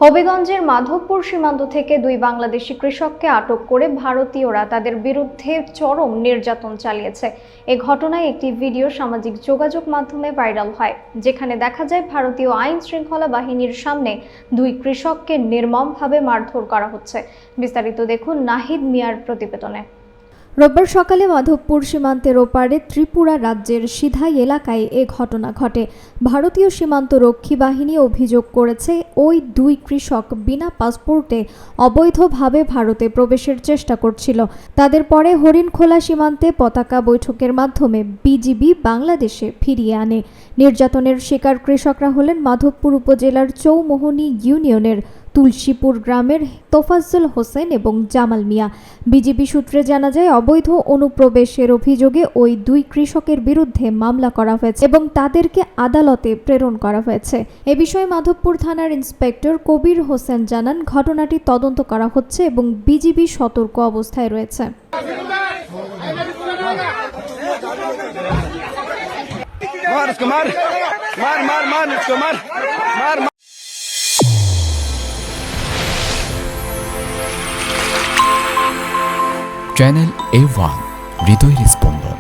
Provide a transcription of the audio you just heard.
হবিগঞ্জের মাধবপুর সীমান্ত থেকে দুই বাংলাদেশি কৃষককে আটক করে ভারতীয়রা তাদের বিরুদ্ধে চরম নির্যাতন চালিয়েছে। এ ঘটনায় একটি ভিডিও সামাজিক যোগাযোগ মাধ্যমে ভাইরাল হয়, যেখানে দেখা যায় ভারতীয় আইন শৃঙ্খলা বাহিনীর সামনে দুই কৃষককে নির্মমভাবে মারধর করা হচ্ছে। বিস্তারিত দেখুন নাহিদ মিয়ার প্রতিবেদনে। রোববার সকালে মাধবপুর সীমান্তের ওপারে ত্রিপুরা রাজ্যের সিধাই এলাকায় এ ঘটনা ঘটে। ভারতীয় সীমান্ত রক্ষী বাহিনী অভিযোগ করেছে, ওই দুই কৃষক বিনা পাসপোর্টে অবৈধভাবে ভারতে প্রবেশের চেষ্টা করছিল। তাদের পরে হরিণখোলা সীমান্তে পতাকা বৈঠকের মাধ্যমে বিজিবি বাংলাদেশে ফিরিয়ে আনে। নির্যাতনের শিকার কৃষকরা হলেন মাধবপুর উপজেলার চৌমোহনী ইউনিয়নের তুলসীপুর গ্রামের তোফাজ্জল হোসেন এবং জামাল মিয়া। বিজিবি সূত্রে জানা যায়, অবৈধ অনুপ্রবেশের অভিযোগে ওই দুই কৃষকের বিরুদ্ধে মামলা করা হয়েছে এবং তাদেরকে আদালতে প্রেরণ করা হয়েছে। এ বিষয়ে মাধবপুর থানার ইন্সপেক্টর কবির হোসেন জানান, ঘটনাটি তদন্ত করা হচ্ছে এবং বিজিবি সতর্ক অবস্থায় রয়েছে। চ্যানেল A1 হৃদয়ের স্পন্দন।